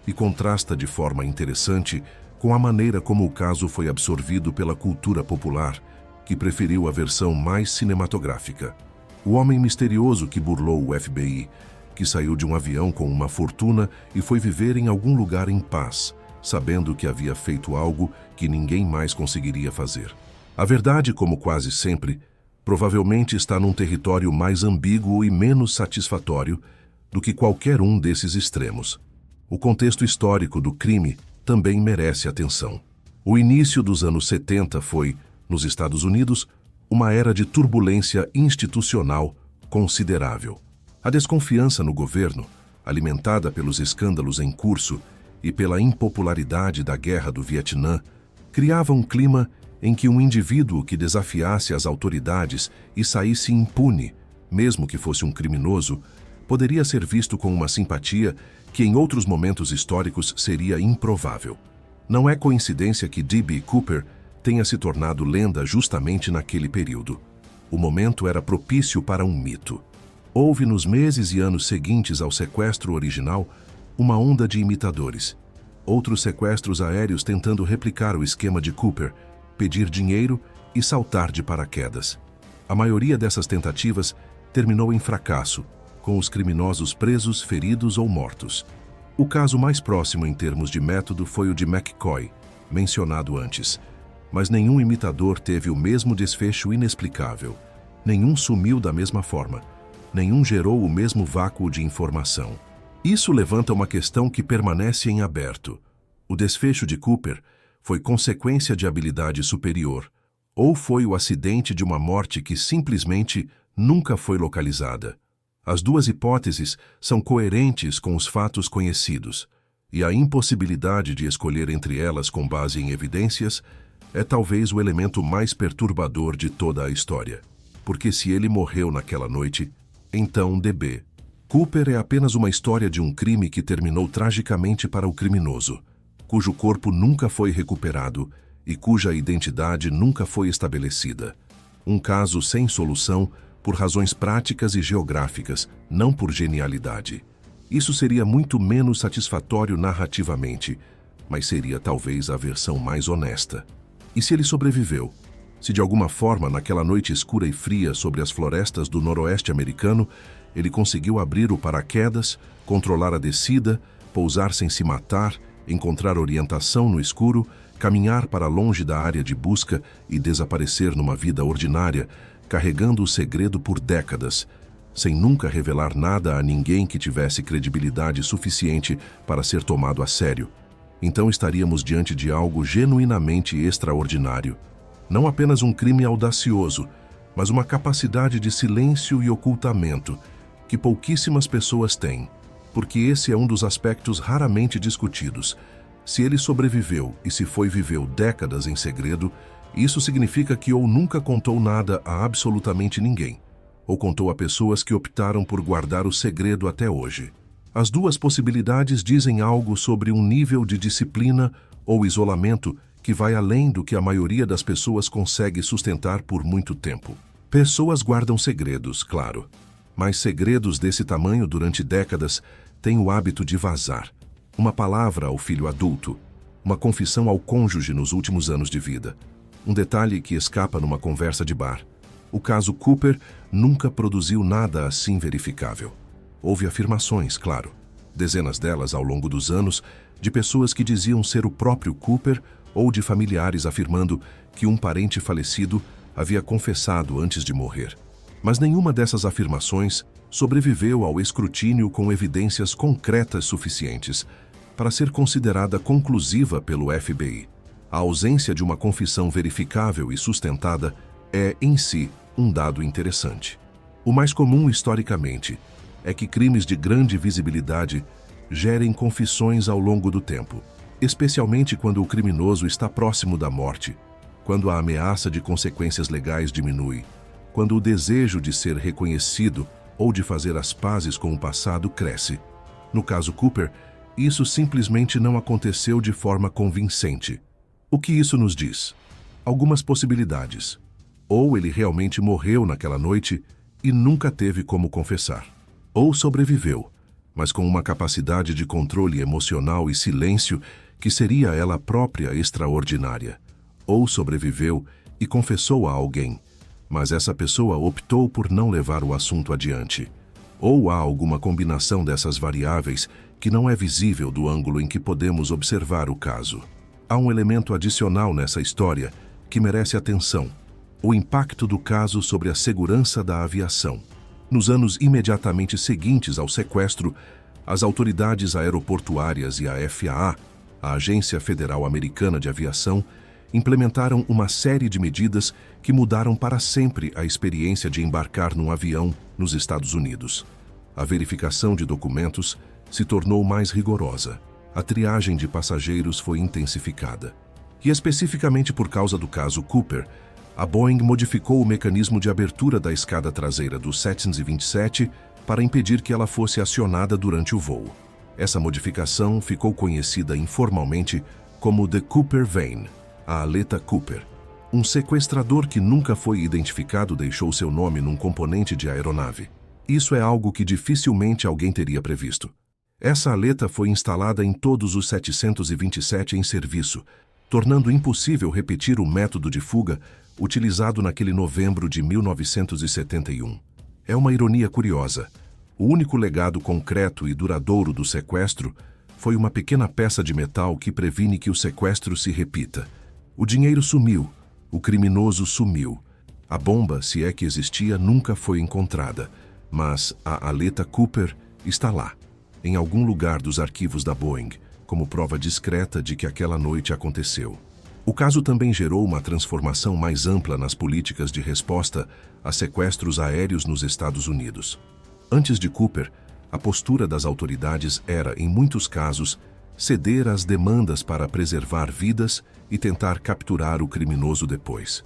e contrasta de forma interessante com a maneira como o caso foi absorvido pela cultura popular, que preferiu a versão mais cinematográfica. O homem misterioso que burlou o FBI, que saiu de um avião com uma fortuna e foi viver em algum lugar em paz, sabendo que havia feito algo que ninguém mais conseguiria fazer. A verdade, como quase sempre, provavelmente está num território mais ambíguo e menos satisfatório do que qualquer um desses extremos. O contexto histórico do crime também merece atenção. O início dos anos 70 foi, nos Estados Unidos, uma era de turbulência institucional considerável. A desconfiança no governo, alimentada pelos escândalos em curso e pela impopularidade da Guerra do Vietnã, criava um clima em que um indivíduo que desafiasse as autoridades e saísse impune, mesmo que fosse um criminoso, poderia ser visto com uma simpatia que em outros momentos históricos seria improvável. Não é coincidência que D.B. Cooper tenha se tornado lenda justamente naquele período. O momento era propício para um mito. Houve nos meses e anos seguintes ao sequestro original uma onda de imitadores. Outros sequestros aéreos tentando replicar o esquema de Cooper, pedir dinheiro e saltar de paraquedas. A maioria dessas tentativas terminou em fracasso, com os criminosos presos, feridos ou mortos. O caso mais próximo em termos de método foi o de McCoy, mencionado antes. Mas nenhum imitador teve o mesmo desfecho inexplicável. Nenhum sumiu da mesma forma. Nenhum gerou o mesmo vácuo de informação. Isso levanta uma questão que permanece em aberto. O desfecho de Cooper foi consequência de habilidade superior, ou foi o acidente de uma morte que simplesmente nunca foi localizada? As duas hipóteses são coerentes com os fatos conhecidos, e a impossibilidade de escolher entre elas com base em evidências é talvez o elemento mais perturbador de toda a história. Porque se ele morreu naquela noite, então D.B. Cooper é apenas uma história de um crime que terminou tragicamente para o criminoso, cujo corpo nunca foi recuperado e cuja identidade nunca foi estabelecida. Um caso sem solução por razões práticas e geográficas, não por genialidade. Isso seria muito menos satisfatório narrativamente, mas seria talvez a versão mais honesta. E se ele sobreviveu? Se de alguma forma, naquela noite escura e fria sobre as florestas do noroeste americano, Ele conseguiu abrir o paraquedas, controlar a descida, pousar sem se matar, encontrar orientação no escuro, caminhar para longe da área de busca e desaparecer numa vida ordinária, carregando o segredo por décadas, sem nunca revelar nada a ninguém que tivesse credibilidade suficiente para ser tomado a sério. Então estaríamos diante de algo genuinamente extraordinário. Não apenas um crime audacioso, mas uma capacidade de silêncio e ocultamento que pouquíssimas pessoas têm, porque esse é um dos aspectos raramente discutidos. Se ele sobreviveu e se viveu décadas em segredo, isso significa que ou nunca contou nada a absolutamente ninguém, ou contou a pessoas que optaram por guardar o segredo até hoje. As duas possibilidades dizem algo sobre um nível de disciplina ou isolamento que vai além do que a maioria das pessoas consegue sustentar por muito tempo. Pessoas guardam segredos, claro, mas segredos desse tamanho durante décadas têm o hábito de vazar. Uma palavra ao filho adulto, uma confissão ao cônjuge nos últimos anos de vida, um detalhe que escapa numa conversa de bar. O caso Cooper nunca produziu nada assim verificável. Houve afirmações, claro, dezenas delas ao longo dos anos, de pessoas que diziam ser o próprio Cooper ou de familiares afirmando que um parente falecido havia confessado antes de morrer. Mas nenhuma dessas afirmações sobreviveu ao escrutínio com evidências concretas suficientes para ser considerada conclusiva pelo FBI. A ausência de uma confissão verificável e sustentada é, em si, um dado interessante. O mais comum historicamente é que crimes de grande visibilidade gerem confissões ao longo do tempo, especialmente quando o criminoso está próximo da morte, quando a ameaça de consequências legais diminui, quando o desejo de ser reconhecido ou de fazer as pazes com o passado cresce. No caso Cooper, isso simplesmente não aconteceu de forma convincente. O que isso nos diz? Algumas possibilidades. Ou ele realmente morreu naquela noite e nunca teve como confessar. Ou sobreviveu, mas com uma capacidade de controle emocional e silêncio que seria ela própria extraordinária. Ou sobreviveu e confessou a alguém, mas essa pessoa optou por não levar o assunto adiante. Ou há alguma combinação dessas variáveis que não é visível do ângulo em que podemos observar o caso. Há um elemento adicional nessa história que merece atenção: o impacto do caso sobre a segurança da aviação. Nos anos imediatamente seguintes ao sequestro, as autoridades aeroportuárias e a FAA, a Agência Federal Americana de Aviação, implementaram uma série de medidas que mudaram para sempre a experiência de embarcar num avião nos Estados Unidos. A verificação de documentos se tornou mais rigorosa. A triagem de passageiros foi intensificada. E especificamente por causa do caso Cooper, a Boeing modificou o mecanismo de abertura da escada traseira do 727 para impedir que ela fosse acionada durante o voo. Essa modificação ficou conhecida informalmente como The Cooper Vane, a aleta Cooper. Um sequestrador que nunca foi identificado deixou seu nome num componente de aeronave. Isso é algo que dificilmente alguém teria previsto. Essa aleta foi instalada em todos os 727 em serviço, tornando impossível repetir o método de fuga utilizado naquele novembro de 1971. É uma ironia curiosa. O único legado concreto e duradouro do sequestro foi uma pequena peça de metal que previne que o sequestro se repita. O dinheiro sumiu, o criminoso sumiu. A bomba, se é que existia, nunca foi encontrada, mas a aleta Cooper está lá, em algum lugar dos arquivos da Boeing, como prova discreta de que aquela noite aconteceu. O caso também gerou uma transformação mais ampla nas políticas de resposta a sequestros aéreos nos Estados Unidos. Antes de Cooper, a postura das autoridades era, em muitos casos, ceder às demandas para preservar vidas e tentar capturar o criminoso depois.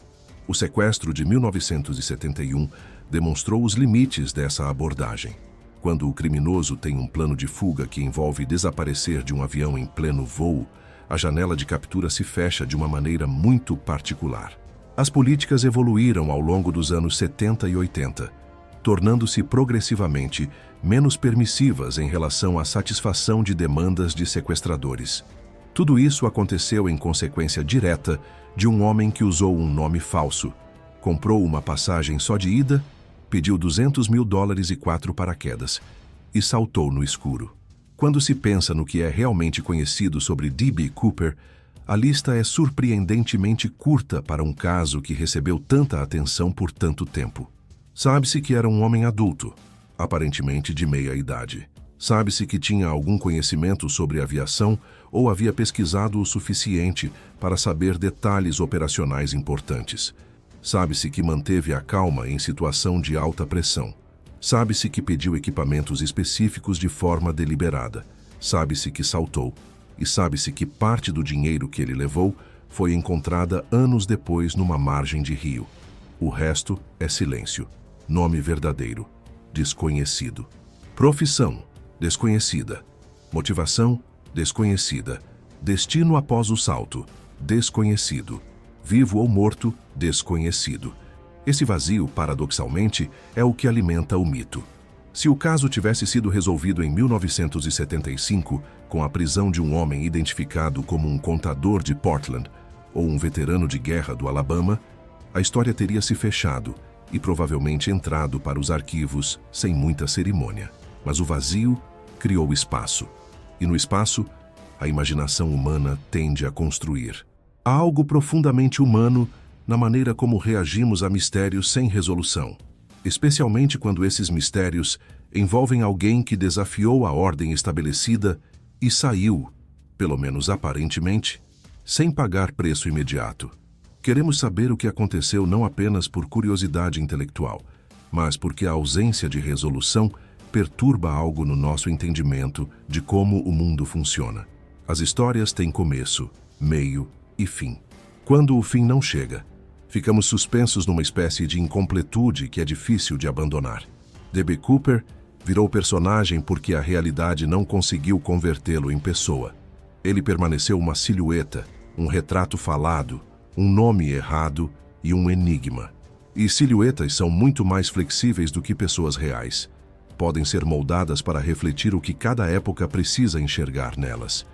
O sequestro de 1971 demonstrou os limites dessa abordagem. Quando o criminoso tem um plano de fuga que envolve desaparecer de um avião em pleno voo, a janela de captura se fecha de uma maneira muito particular. As políticas evoluíram ao longo dos anos 70 e 80, tornando-se progressivamente menos permissivas em relação à satisfação de demandas de sequestradores. Tudo isso aconteceu em consequência direta de um homem que usou um nome falso, comprou uma passagem só de ida pediu $200.000 e 4 paraquedas, e saltou no escuro. Quando se pensa no que é realmente conhecido sobre D.B. Cooper, a lista é surpreendentemente curta para um caso que recebeu tanta atenção por tanto tempo. Sabe-se que era um homem adulto, aparentemente de meia idade. Sabe-se que tinha algum conhecimento sobre aviação ou havia pesquisado o suficiente para saber detalhes operacionais importantes. Sabe-se que manteve a calma em situação de alta pressão. Sabe-se que pediu equipamentos específicos de forma deliberada. Sabe-se que saltou. E sabe-se que parte do dinheiro que ele levou foi encontrada anos depois numa margem de rio. O resto é silêncio. Nome verdadeiro: desconhecido. Profissão: desconhecida. Motivação: desconhecida. Destino após o salto: desconhecido. Vivo ou morto: desconhecido. Esse vazio, paradoxalmente, é o que alimenta o mito. Se o caso tivesse sido resolvido em 1975, com a prisão de um homem identificado como um contador de Portland ou um veterano de guerra do Alabama, a história teria se fechado e provavelmente entrado para os arquivos sem muita cerimônia. Mas o vazio criou espaço. E no espaço, a imaginação humana tende a construir. Há algo profundamente humano na maneira como reagimos a mistérios sem resolução, especialmente quando esses mistérios envolvem alguém que desafiou a ordem estabelecida e saiu, pelo menos aparentemente, sem pagar preço imediato. Queremos saber o que aconteceu não apenas por curiosidade intelectual, mas porque a ausência de resolução perturba algo no nosso entendimento de como o mundo funciona. As histórias têm começo, meio e fim. Quando o fim não chega, ficamos suspensos numa espécie de incompletude que é difícil de abandonar. D.B. Cooper virou personagem porque a realidade não conseguiu convertê-lo em pessoa. Ele permaneceu uma silhueta, um retrato falado, um nome errado e um enigma. E silhuetas são muito mais flexíveis do que pessoas reais. Podem ser moldadas para refletir o que cada época precisa enxergar nelas.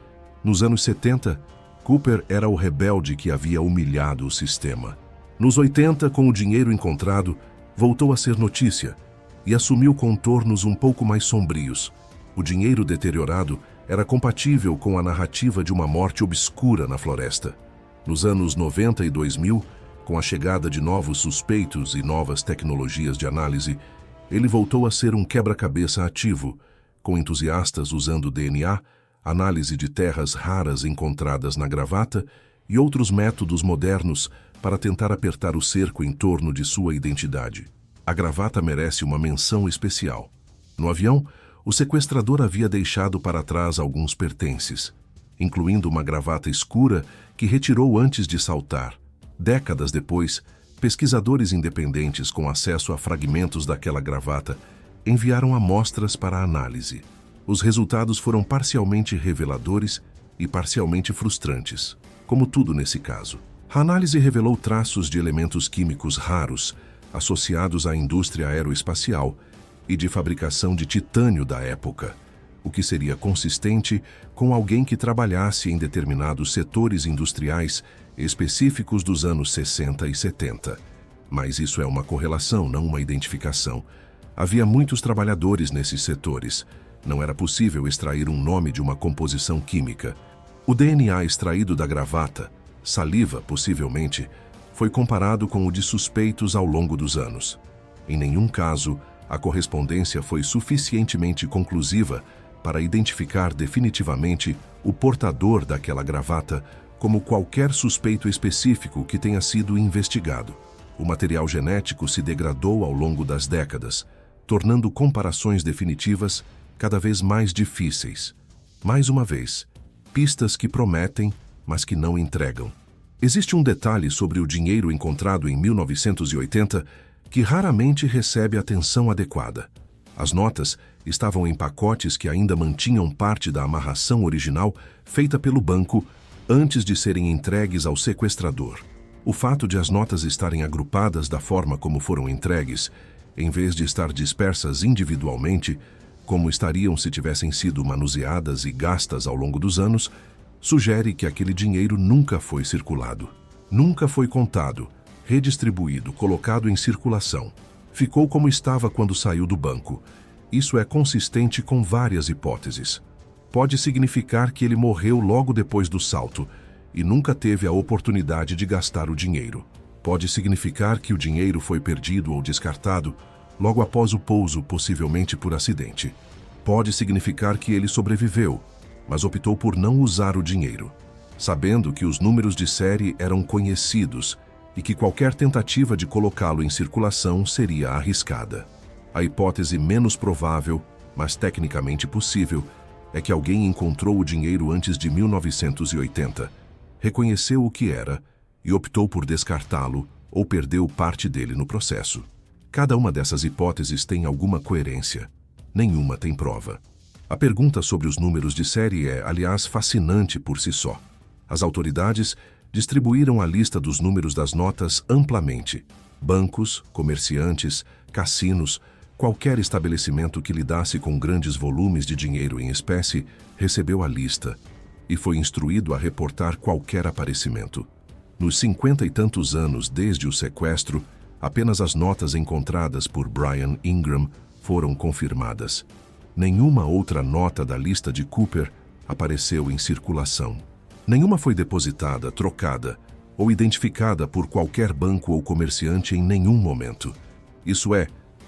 Nos anos 70, Cooper era o rebelde que havia humilhado o sistema. Nos 80, com o dinheiro encontrado, voltou a ser notícia e assumiu contornos um pouco mais sombrios. O dinheiro deteriorado era compatível com a narrativa de uma morte obscura na floresta. Nos anos 90 e 2000, com a chegada de novos suspeitos e novas tecnologias de análise, ele voltou a ser um quebra-cabeça ativo, com entusiastas usando DNA, análise de terras raras encontradas na gravata e outros métodos modernos para tentar apertar o cerco em torno de sua identidade. A gravata merece uma menção especial. No avião, o sequestrador havia deixado para trás alguns pertences, incluindo uma gravata escura que retirou antes de saltar. Décadas depois, pesquisadores independentes com acesso a fragmentos daquela gravata enviaram amostras para análise. Os resultados foram parcialmente reveladores e parcialmente frustrantes, como tudo nesse caso. A análise revelou traços de elementos químicos raros associados à indústria aeroespacial e de fabricação de titânio da época, o que seria consistente com alguém que trabalhasse em determinados setores industriais específicos dos anos 60 e 70. Mas isso é uma correlação, não uma identificação. Havia muitos trabalhadores nesses setores. Não era possível extrair um nome de uma composição química. O DNA extraído da gravata, saliva, possivelmente, foi comparado com o de suspeitos ao longo dos anos. Em nenhum caso, a correspondência foi suficientemente conclusiva para identificar definitivamente o portador daquela gravata como qualquer suspeito específico que tenha sido investigado. O material genético se degradou ao longo das décadas, tornando comparações definitivas cada vez mais difíceis. Mais uma vez, pistas que prometem, mas que não entregam. Existe um detalhe sobre o dinheiro encontrado em 1980 que raramente recebe atenção adequada. As notas estavam em pacotes que ainda mantinham parte da amarração original feita pelo banco antes de serem entregues ao sequestrador. O fato de as notas estarem agrupadas da forma como foram entregues, em vez de estar dispersas individualmente, como estariam se tivessem sido manuseadas e gastas ao longo dos anos, sugere que aquele dinheiro nunca foi circulado. Nunca foi contado, redistribuído, colocado em circulação. Ficou como estava quando saiu do banco. Isso é consistente com várias hipóteses. Pode significar que ele morreu logo depois do salto e nunca teve a oportunidade de gastar o dinheiro. Pode significar que o dinheiro foi perdido ou descartado logo após o pouso, possivelmente por acidente. Pode significar que ele sobreviveu, mas optou por não usar o dinheiro, sabendo que os números de série eram conhecidos e que qualquer tentativa de colocá-lo em circulação seria arriscada. A hipótese menos provável, mas tecnicamente possível, é que alguém encontrou o dinheiro antes de 1980, reconheceu o que era e optou por descartá-lo ou perdeu parte dele no processo. Cada uma dessas hipóteses tem alguma coerência. Nenhuma tem prova. A pergunta sobre os números de série é, aliás, fascinante por si só. As autoridades distribuíram a lista dos números das notas amplamente. Bancos, comerciantes, cassinos, qualquer estabelecimento que lidasse com grandes volumes de dinheiro em espécie recebeu a lista e foi instruído a reportar qualquer aparecimento. Nos 50 e tantos anos desde o sequestro, apenas as notas encontradas por Brian Ingram foram confirmadas. Nenhuma outra nota da lista de Cooper apareceu em circulação. Nenhuma foi depositada, trocada ou identificada por qualquer banco ou comerciante em nenhum momento. Isso é,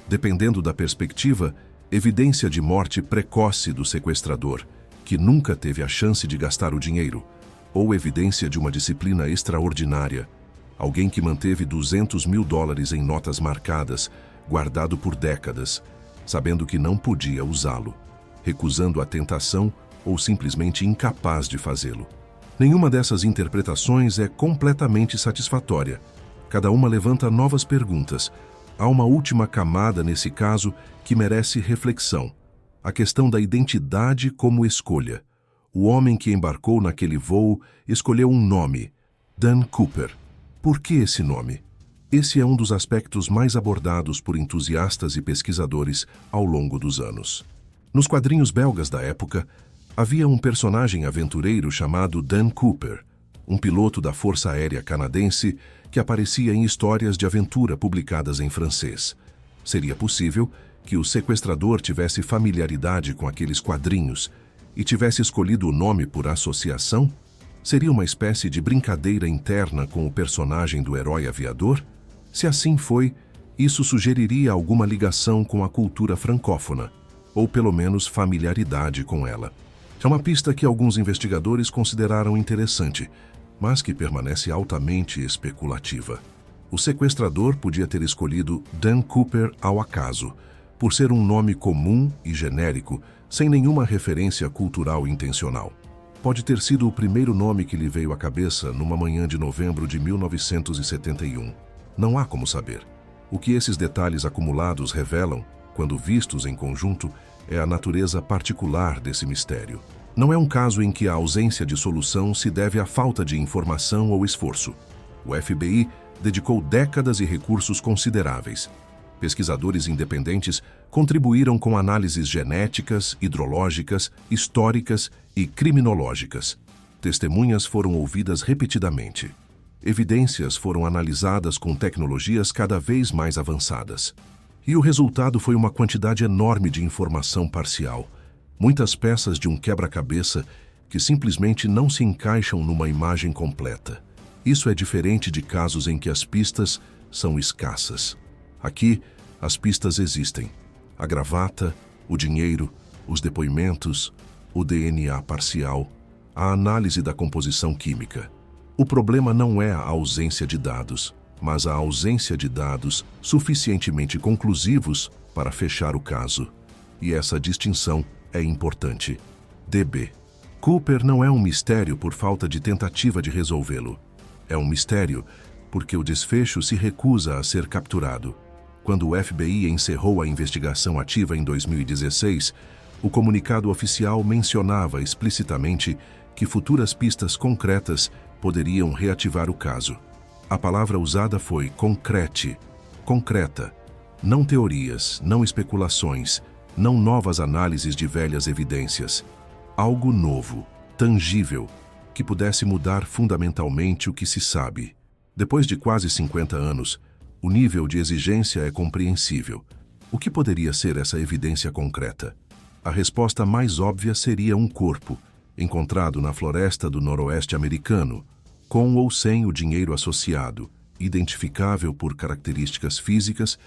dependendo da perspectiva, evidência de morte precoce do sequestrador, que nunca teve a chance de gastar o dinheiro, ou evidência de uma disciplina extraordinária, alguém que manteve $200 mil em notas marcadas, guardado por décadas, sabendo que não podia usá-lo, recusando a tentação ou simplesmente incapaz de fazê-lo. Nenhuma dessas interpretações é completamente satisfatória. Cada uma levanta novas perguntas. Há uma última camada nesse caso que merece reflexão. A questão da identidade como escolha. O homem que embarcou naquele voo escolheu um nome, Dan Cooper. Por que esse nome? Esse é um dos aspectos mais abordados por entusiastas e pesquisadores ao longo dos anos. Nos quadrinhos belgas da época, havia um personagem aventureiro chamado Dan Cooper, um piloto da Força Aérea Canadense que aparecia em histórias de aventura publicadas em francês. Seria possível que o sequestrador tivesse familiaridade com aqueles quadrinhos e tivesse escolhido o nome por associação? Seria uma espécie de brincadeira interna com o personagem do herói aviador? Se assim foi, isso sugeriria alguma ligação com a cultura francófona, ou pelo menos familiaridade com ela. É uma pista que alguns investigadores consideraram interessante, mas que permanece altamente especulativa. O sequestrador podia ter escolhido Dan Cooper ao acaso, por ser um nome comum e genérico, sem nenhuma referência cultural intencional. Pode ter sido o primeiro nome que lhe veio à cabeça numa manhã de novembro de 1971. Não há como saber. O que esses detalhes acumulados revelam, quando vistos em conjunto, é a natureza particular desse mistério. Não é um caso em que a ausência de solução se deve à falta de informação ou esforço. O FBI dedicou décadas e recursos consideráveis. Pesquisadores independentes contribuíram com análises genéticas, hidrológicas, históricas e criminológicas. Testemunhas foram ouvidas repetidamente. Evidências foram analisadas com tecnologias cada vez mais avançadas. E o resultado foi uma quantidade enorme de informação parcial. Muitas peças de um quebra-cabeça que simplesmente não se encaixam numa imagem completa. Isso é diferente de casos em que as pistas são escassas. Aqui, as pistas existem. A gravata, o dinheiro, os depoimentos, o DNA parcial, a análise da composição química. O problema não é a ausência de dados, mas a ausência de dados suficientemente conclusivos para fechar o caso. E essa distinção é importante. DB. Cooper não é um mistério por falta de tentativa de resolvê-lo. É um mistério porque o desfecho se recusa a ser capturado. Quando o FBI encerrou a investigação ativa em 2016, o comunicado oficial mencionava explicitamente que futuras pistas concretas poderiam reativar o caso. A palavra usada foi concrete, concreta. Não teorias, não especulações, não novas análises de velhas evidências. Algo novo, tangível, que pudesse mudar fundamentalmente o que se sabe. Depois de quase 50 anos, O nível de exigência é compreensível. O que poderia ser essa evidência concreta? A resposta mais óbvia seria um corpo, encontrado na floresta do noroeste americano, com ou sem o dinheiro associado, identificável por características físicas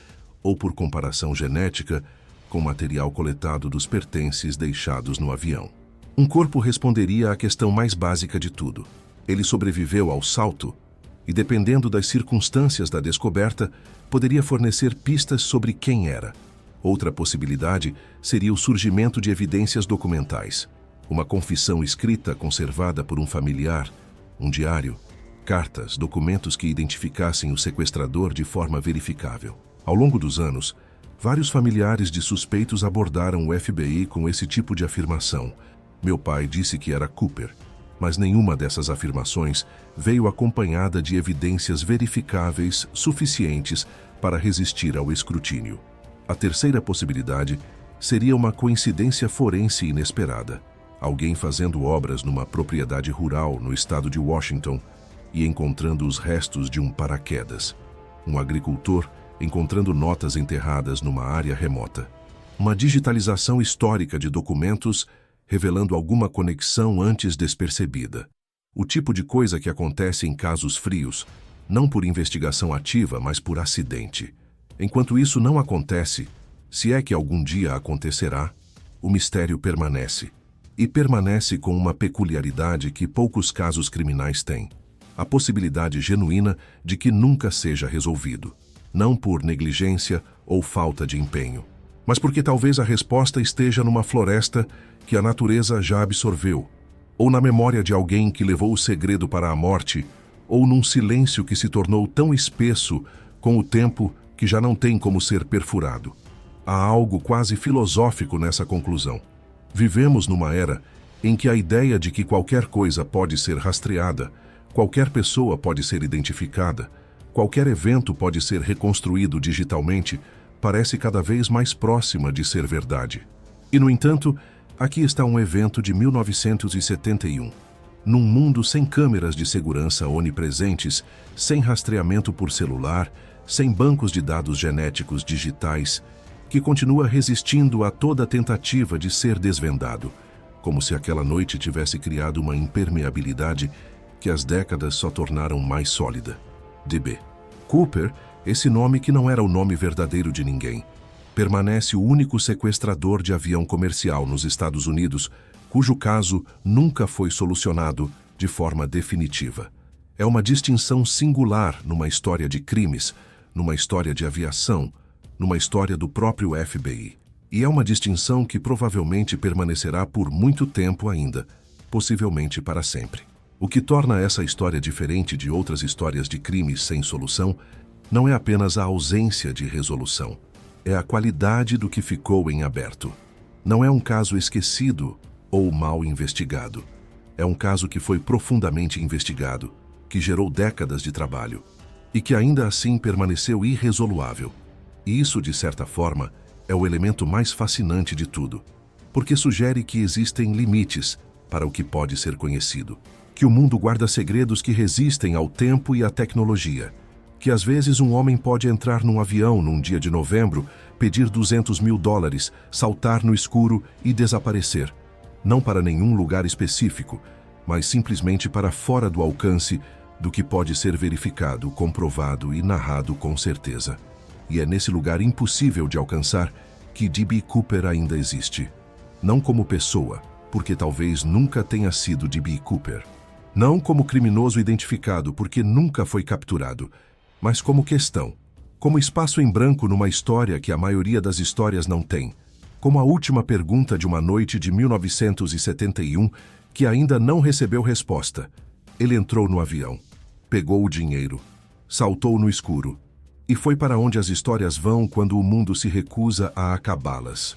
ou por comparação genética com material coletado dos pertences deixados no avião. Um corpo responderia à questão mais básica de tudo. Ele sobreviveu ao salto e, dependendo das circunstâncias da descoberta, poderia fornecer pistas sobre quem era. Outra possibilidade seria o surgimento de evidências documentais. Uma confissão escrita conservada por um familiar, um diário, cartas, documentos que identificassem o sequestrador de forma verificável. Ao longo dos anos, vários familiares de suspeitos abordaram o FBI com esse tipo de afirmação. Meu pai disse que era Cooper, mas nenhuma dessas afirmações veio acompanhada de evidências verificáveis suficientes para resistir ao escrutínio. A terceira possibilidade seria uma coincidência forense inesperada. Alguém fazendo obras numa propriedade rural no estado de Washington e encontrando os restos de um paraquedas. Um agricultor encontrando notas enterradas numa área remota. Uma digitalização histórica de documentos revelando alguma conexão antes despercebida. O tipo de coisa que acontece em casos frios, não por investigação ativa, mas por acidente. Enquanto isso não acontece, se é que algum dia acontecerá, o mistério permanece. E permanece com uma peculiaridade que poucos casos criminais têm: a possibilidade genuína de que nunca seja resolvido. Não por negligência ou falta de empenho, mas porque talvez a resposta esteja numa floresta que a natureza já absorveu, ou na memória de alguém que levou o segredo para a morte, ou num silêncio que se tornou tão espesso com o tempo que já não tem como ser perfurado. Há algo quase filosófico nessa conclusão. Vivemos numa era em que a ideia de que qualquer coisa pode ser rastreada, qualquer pessoa pode ser identificada, qualquer evento pode ser reconstruído digitalmente, parece cada vez mais próxima de ser verdade. E, no entanto, aqui está um evento de 1971. Num mundo sem câmeras de segurança onipresentes, sem rastreamento por celular, sem bancos de dados genéticos digitais, que continua resistindo a toda tentativa de ser desvendado, como se aquela noite tivesse criado uma impermeabilidade que as décadas só tornaram mais sólida. D.B. Cooper, esse nome que não era o nome verdadeiro de ninguém, permanece o único sequestrador de avião comercial nos Estados Unidos, cujo caso nunca foi solucionado de forma definitiva. É uma distinção singular numa história de crimes, numa história de aviação, numa história do próprio FBI. E é uma distinção que provavelmente permanecerá por muito tempo ainda, possivelmente para sempre. O que torna essa história diferente de outras histórias de crimes sem solução não é apenas a ausência de resolução, é a qualidade do que ficou em aberto. Não é um caso esquecido ou mal investigado. É um caso que foi profundamente investigado, que gerou décadas de trabalho e que ainda assim permaneceu irresoluável. E isso, de certa forma, é o elemento mais fascinante de tudo, porque sugere que existem limites para o que pode ser conhecido, que o mundo guarda segredos que resistem ao tempo e à tecnologia, que às vezes um homem pode entrar num avião num dia de novembro, pedir $200 mil, saltar no escuro e desaparecer, não para nenhum lugar específico, mas simplesmente para fora do alcance do que pode ser verificado, comprovado e narrado com certeza. E é nesse lugar impossível de alcançar que D.B. Cooper ainda existe. Não como pessoa, porque talvez nunca tenha sido D.B. Cooper. Não como criminoso identificado, porque nunca foi capturado, mas como questão, como espaço em branco numa história que a maioria das histórias não tem, como a última pergunta de uma noite de 1971 que ainda não recebeu resposta. Ele entrou no avião, pegou o dinheiro, saltou no escuro e foi para onde as histórias vão quando o mundo se recusa a acabá-las.